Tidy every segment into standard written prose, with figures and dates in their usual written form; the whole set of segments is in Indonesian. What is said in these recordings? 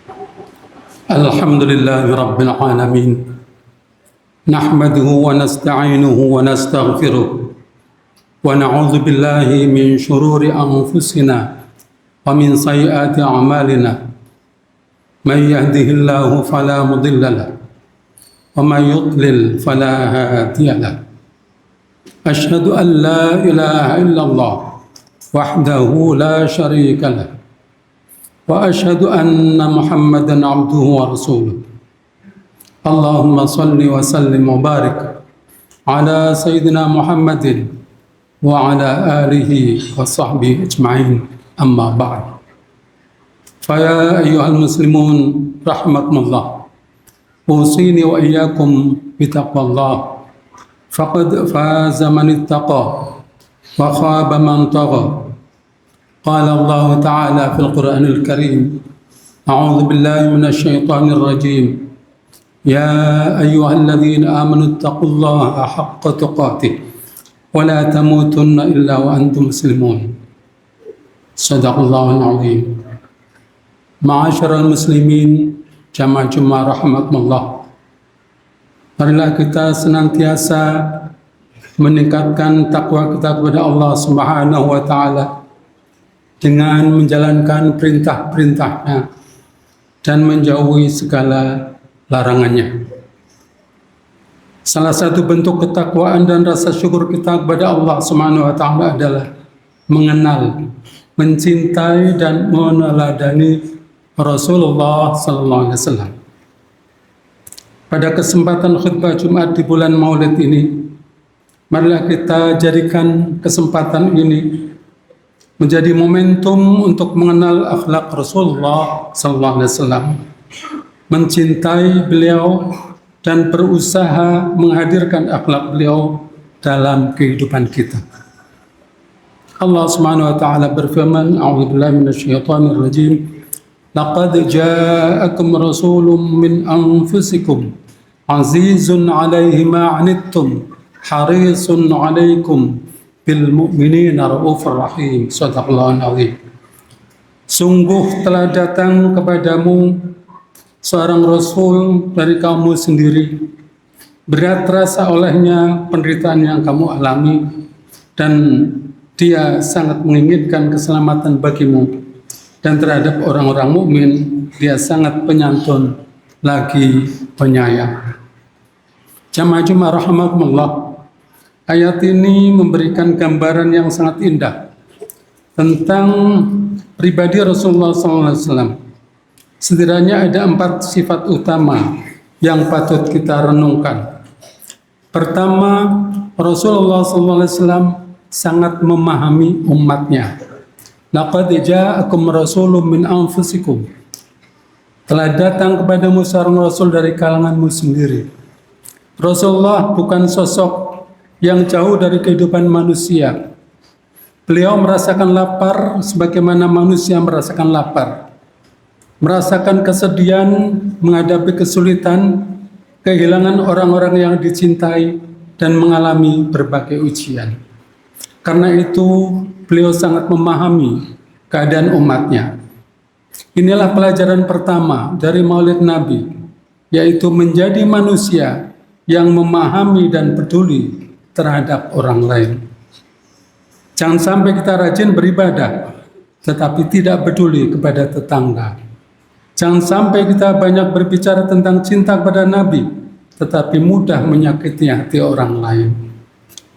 الحمد لله رب العالمين نحمده ونستعينه ونستغفره ونعوذ بالله من شرور أنفسنا ومن سيئات أعمالنا من يهده الله فلا مضل له ومن يضلل فلا هادي له أشهد أن لا إله إلا الله وحده لا شريك له وأشهد أن محمدا عبده ورسوله اللهم صل وسلم وبارك على سيدنا محمد وعلى آله وصحبه أجمعين أما بعد فيا أيها المسلمون رحمكم الله أوصيني وإياكم بتقوى الله فقد فاز من اتقى وخاب من طغى قال الله تعالى في القرآن الكريم أعوذ بالله من الشيطان الرجيم يا أيها الذين آمنوا اتقوا الله حق تقاته ولا تموتن إلا وأنتم مسلمون صدق الله العظيم معاشر المسلمين jamaah Jumat rahmatullah. Marilah kita senantiasa meningkatkan takwa kita kepada Allah Subhanahu wa taala dengan menjalankan perintah-perintahnya dan menjauhi segala larangannya. Salah satu bentuk ketakwaan dan rasa syukur kita kepada Allah Subhanahu wa taala adalah mengenal, mencintai dan meneladani Rasulullah sallallahu alaihi wasallam. Pada kesempatan khutbah Jumat di bulan Maulid ini, marilah kita jadikan kesempatan ini menjadi momentum untuk mengenal akhlak Rasulullah sallallahu alaihi wasallam, mencintai beliau dan berusaha menghadirkan akhlak beliau dalam kehidupan kita. Allah Subhanahu wa taala berfirman, A'udzubillahi minasyaitonir rajim. Laqad ja'akum rasulun min anfusikum azizun 'alaihi ma 'anittum harisun 'alaikum bil mu'minina raufur rahim. Shadaqallahul azim. Sungguh telah datang kepadamu seorang rasul dari kamu sendiri, berat rasa olehnya penderitaan yang kamu alami, dan dia sangat menginginkan keselamatan bagimu, dan terhadap orang-orang mukmin dia sangat penyantun lagi penyayang. Jamaah Jumat rahimakumullah, ayat ini memberikan gambaran yang sangat indah tentang pribadi Rasulullah SAW. Setidaknya ada 4 sifat utama yang patut kita renungkan. Pertama, Rasulullah SAW sangat memahami umatnya. Laqad ja'akum rasulun min anfusikum. Telah datang kepadamu seorang rasul dari kalanganmu sendiri. Rasulullah bukan sosok yang jauh dari kehidupan manusia. Beliau merasakan lapar sebagaimana manusia merasakan lapar. Merasakan kesedihan, menghadapi kesulitan, kehilangan orang-orang yang dicintai, dan mengalami berbagai ujian. Karena itu, beliau sangat memahami keadaan umatnya. Inilah pelajaran pertama dari Maulid Nabi, yaitu menjadi manusia yang memahami dan peduli terhadap orang lain. Jangan sampai kita rajin beribadah, tetapi tidak peduli kepada tetangga. Jangan sampai kita banyak berbicara tentang cinta kepada Nabi, tetapi mudah menyakiti hati orang lain.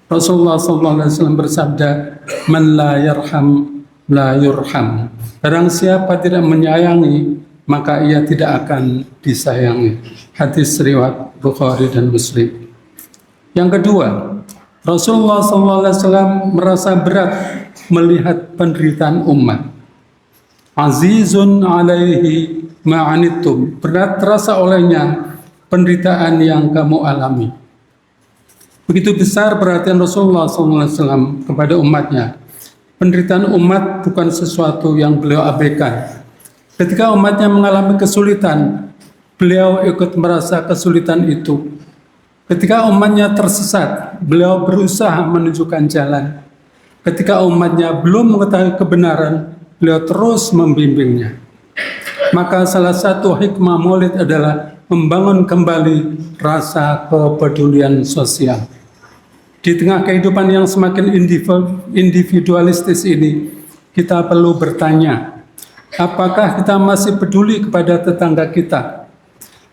Rasulullah SAW bersabda, "Man la yarham la yurham." Barang siapa tidak menyayangi, maka ia tidak akan disayangi. Hadis riwayat Bukhari dan Muslim. Yang kedua, Rasulullah SAW merasa berat melihat penderitaan umat. Azizun alaihi ma'anittum. Berat terasa olehnya penderitaan yang kamu alami. Begitu besar perhatian Rasulullah SAW kepada umatnya. Penderitaan umat bukan sesuatu yang beliau abaikan. Ketika umatnya mengalami kesulitan, beliau ikut merasa kesulitan itu. Ketika umatnya tersesat, beliau berusaha menunjukkan jalan. Ketika umatnya belum mengetahui kebenaran, beliau terus membimbingnya. Maka salah satu hikmah maulid adalah membangun kembali rasa kepedulian sosial. Di tengah kehidupan yang semakin individualistis ini, kita perlu bertanya, apakah kita masih peduli kepada tetangga kita?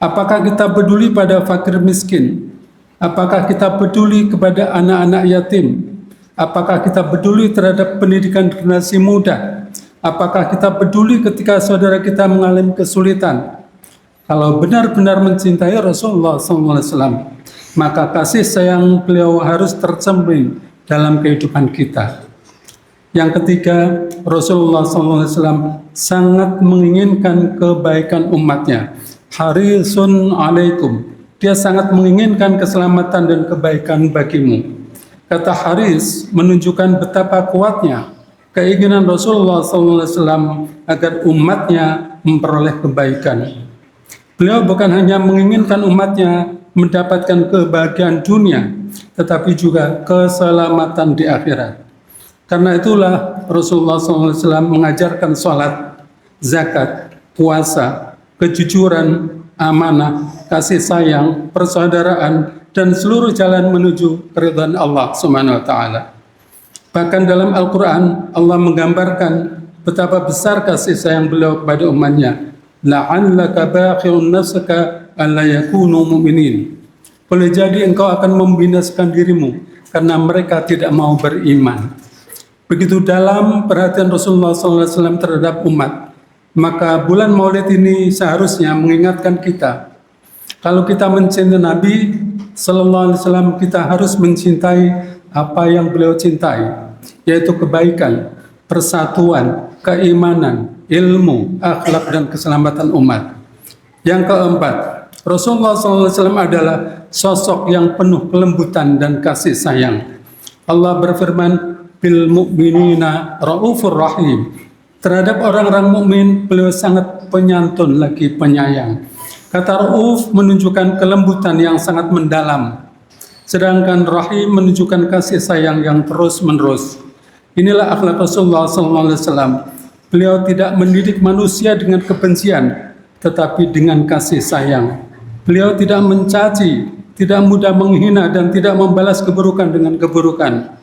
Apakah kita peduli pada fakir miskin? Apakah kita peduli kepada anak-anak yatim? Apakah kita peduli terhadap pendidikan generasi muda? Apakah kita peduli ketika saudara kita mengalami kesulitan? Kalau benar-benar mencintai Rasulullah SAW, maka kasih sayang beliau harus tercermin dalam kehidupan kita. Yang ketiga, Rasulullah SAW sangat menginginkan kebaikan umatnya. Harisun alaikum. Dia sangat menginginkan keselamatan dan kebaikan bagimu. Kata Haris menunjukkan betapa kuatnya keinginan Rasulullah SAW agar umatnya memperoleh kebaikan. Beliau bukan hanya menginginkan umatnya mendapatkan kebahagiaan dunia, tetapi juga keselamatan di akhirat. Karena itulah Rasulullah SAW mengajarkan sholat, zakat, puasa, kejujuran, amanah, kasih sayang, persaudaraan, dan seluruh jalan menuju keridhaan Allah Subhanahu wa taala. Bahkan dalam Al-Qur'an Allah menggambarkan betapa besar kasih sayang beliau kepada umatnya. La'allaka baqi'un nafsaka alla yakunu mu'minin. Boleh jadi engkau akan membinasakan dirimu karena mereka tidak mau beriman. Begitu dalam perhatian Rasulullah SAW terhadap umat, maka bulan Maulid ini seharusnya mengingatkan kita, kalau kita mencintai Nabi Sallallahu Alaihi Wasallam, kita harus mencintai apa yang beliau cintai, yaitu kebaikan, persatuan, keimanan, ilmu, akhlak, dan keselamatan umat. Yang keempat, Rasulullah SAW adalah sosok yang penuh kelembutan dan kasih sayang. Allah berfirman, bil mu'minina raufur rahim. Terhadap orang-orang mukmin beliau sangat penyantun lagi penyayang. Kata rauf menunjukkan kelembutan yang sangat mendalam, sedangkan rahim menunjukkan kasih sayang yang terus-menerus. Inilah akhlak Rasulullah SAW. Beliau tidak mendidik manusia dengan kebencian, tetapi dengan kasih sayang. Beliau tidak mencaci, tidak mudah menghina, dan tidak membalas keburukan dengan keburukan.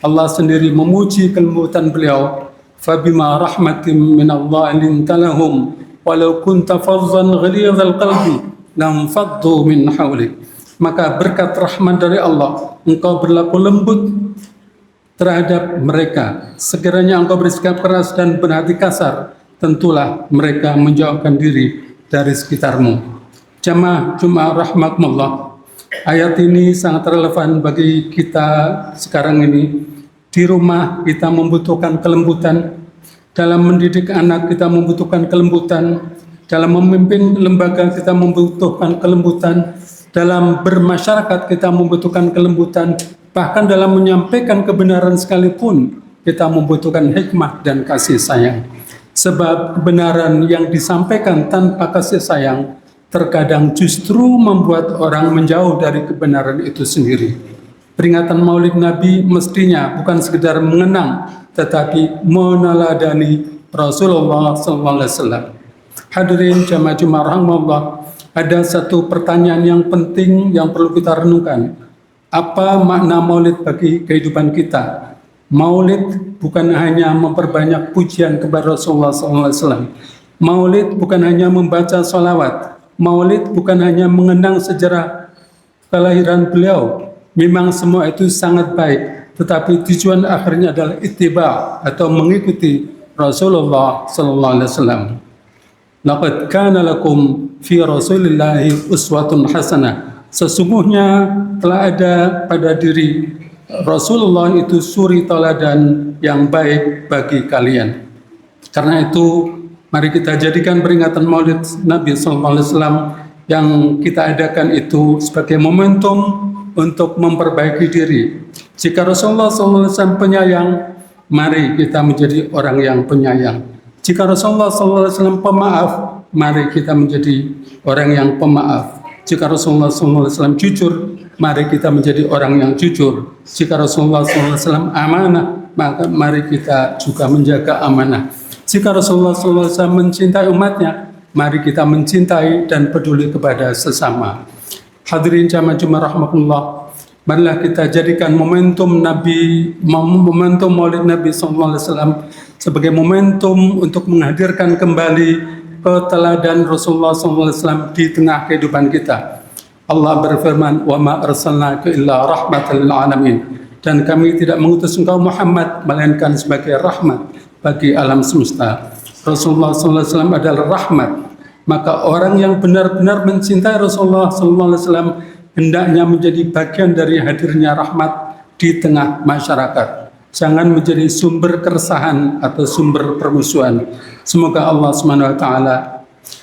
Allah sendiri memuji kelembutan beliau. Fabima rahmatin minallahi linta lahum walau kunta fazzan ghalidhal qalbi lam faddu min hawlik. Maka berkat rahmat dari Allah, engkau berlaku lembut terhadap mereka. Sekiranya engkau bersikap keras dan berhati kasar, tentulah mereka menjauhkan diri dari sekitarmu. Jamaah Jumat rahmatullah. Ayat ini sangat relevan bagi kita sekarang ini. Di rumah kita membutuhkan kelembutan, dalam mendidik anak kita membutuhkan kelembutan, dalam memimpin lembaga kita membutuhkan kelembutan, dalam bermasyarakat kita membutuhkan kelembutan, bahkan dalam menyampaikan kebenaran sekalipun kita membutuhkan hikmah dan kasih sayang. Sebab kebenaran yang disampaikan tanpa kasih sayang terkadang justru membuat orang menjauh dari kebenaran itu sendiri. Peringatan Maulid Nabi mestinya bukan sekedar mengenang, tetapi meneladani Rasulullah SAW. Hadirin jamaah Jumat rahmatullah, ada satu pertanyaan yang penting yang perlu kita renungkan. Apa makna Maulid bagi kehidupan kita? Maulid bukan hanya memperbanyak pujian kepada Rasulullah SAW. Maulid bukan hanya membaca sholawat. Maulid bukan hanya mengenang sejarah kelahiran beliau. Memang semua itu sangat baik, tetapi tujuan akhirnya adalah ittiba atau mengikuti Rasulullah sallallahu alaihi wasallam. Laqad kana lakum fi Rasulillahi uswatun hasanah. Sesungguhnya telah ada pada diri Rasulullah itu suri teladan yang baik bagi kalian. Karena itu mari kita jadikan peringatan Maulid Nabi sallallahu alaihi wasallam yang kita adakan itu sebagai momentum untuk memperbaiki diri. Jika Rasulullah SAW penyayang, mari kita menjadi orang yang penyayang. Jika Rasulullah SAW pemaaf, mari kita menjadi orang yang pemaaf. Jika Rasulullah SAW jujur, mari kita menjadi orang yang jujur. Jika Rasulullah SAW amanah, maka mari kita juga menjaga amanah. Jika Rasulullah SAW mencintai umatnya, mari kita mencintai dan peduli kepada sesama. Hadirin jamaah Jumat rahmatullah, marilah kita jadikan momentum Maulid Nabi SAW sebagai momentum untuk menghadirkan kembali keteladan Rasulullah SAW di tengah kehidupan kita. Allah berfirman, "Wa ma arsalnaka illa rahmatan lil alamin." Dan kami tidak mengutus engkau Muhammad melainkan sebagai rahmat bagi alam semesta. Rasulullah SAW adalah rahmat. Maka orang yang benar-benar mencintai Rasulullah SAW hendaknya menjadi bagian dari hadirnya rahmat di tengah masyarakat. Jangan menjadi sumber keresahan atau sumber permusuhan. Semoga Allah SWT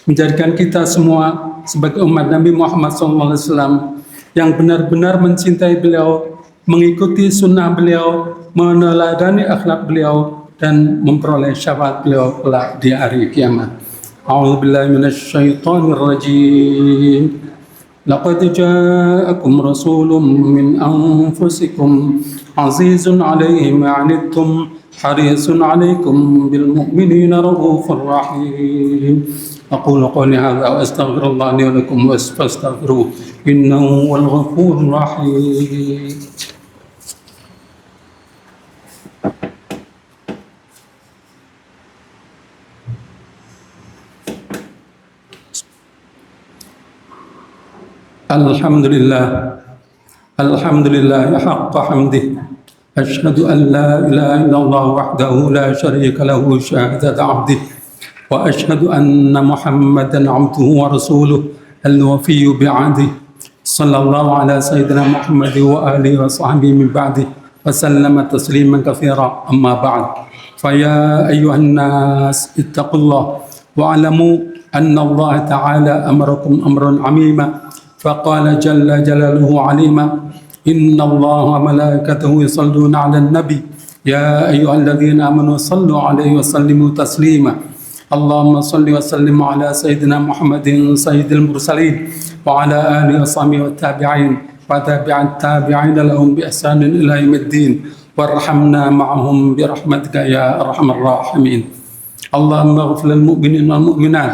menjadikan kita semua sebagai umat Nabi Muhammad SAW yang benar-benar mencintai beliau, mengikuti sunnah beliau, meneladani akhlak beliau, dan memperoleh syafaat beliau kelak di hari kiamat. A'udzubillahi minasyaitonir rajim. Laqad ja'akum rasulun min anfusikum azizun 'alaihi ma 'anittum harisun 'alaikum bil mu'minina raufur rahim. Aqulu qawli hadza wa astaghfirullah li wa lakum wastaghfiruhu innahu huwal ghafurur rahim. Alhamdulillah haqqa hamdih. Asyhadu an la ilaha illallah wahdahu la syarika lahu syahadata 'abdih. Wa asyhadu anna Muhammadan 'abduhu wa rasuluh al-wafiyyu bi'ahdih. Sallallahu ala sayyidina Muhammad wa alihi wa sahbihi min ba'dih. Wa sallama tasliman katsira amma ba'd. Fa ya ayyuhan nas ittaqullah wa'lamu anna Allah ta'ala amarakum amran 'amima. فقال جل جلاله عليما إن الله وملائكته يصلون على النبي يا أيها الذين آمنوا صلوا عليه وسلموا تسليما اللهم صل وسلم على سيدنا محمد سيد المرسلين وعلى آله وصحبه والتابعين وتابع التابعين لهم بإحسان إلى يوم الدين وارحمنا معهم برحمتك يا أرحم الراحمين اللهم اغفر للمؤمنين والمؤمنات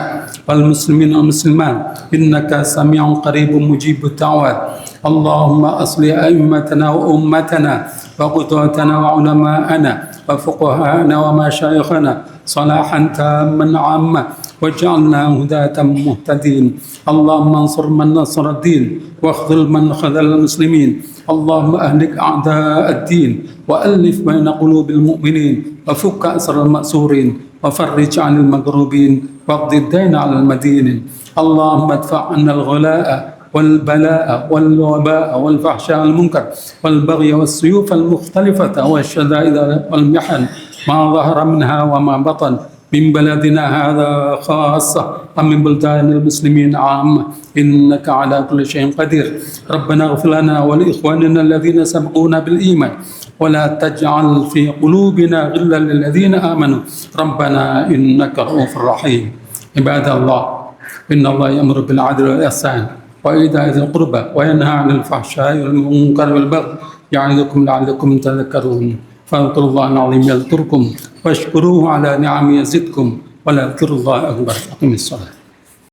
والمسلمين والمسلمات إنك سميع قريب مجيب الدعوات اللهم أصلح أئمتنا وأمتنا وقضاتنا وعلماءنا وفقهاءنا ومشايخنا صلاحا تاما عاما واجعلنا هداة مهتدين اللهم انصر من نصر الدين واخذل من خذل المسلمين اللهم أهلك أعداء الدين وألف بين قلوب المؤمنين وفك أسر المأسورين وفرج عن المكروبين واقض الدين على المدينين اللهم ادفع عنا الغلاء والبلاء والوباء والفحشاء والمنكر والبغي والسيوف المختلفة والشدائد والمحن ما ظهر منها وما بطن من بلدنا هذا خاصة ومن بلدان المسلمين عامة إنك على كل شيء قدير ربنا اغفر لنا ولإخواننا الذين سبقونا بالإيمان ولا تجعل في قلوبنا غلا للذين آمنوا ربنا إنك رؤوف رحيم عباد الله إن الله يأمر بالعدل والإحسان وإيتاء ذي القربى وينهى عن الفحشاء والمنكر والبغي يعظكم لعلكم تذكرون فاذكروا الله العظيم يذكركم واشكروه على نعمه يزدكم ولذكر الله أكبر أقم الصلاة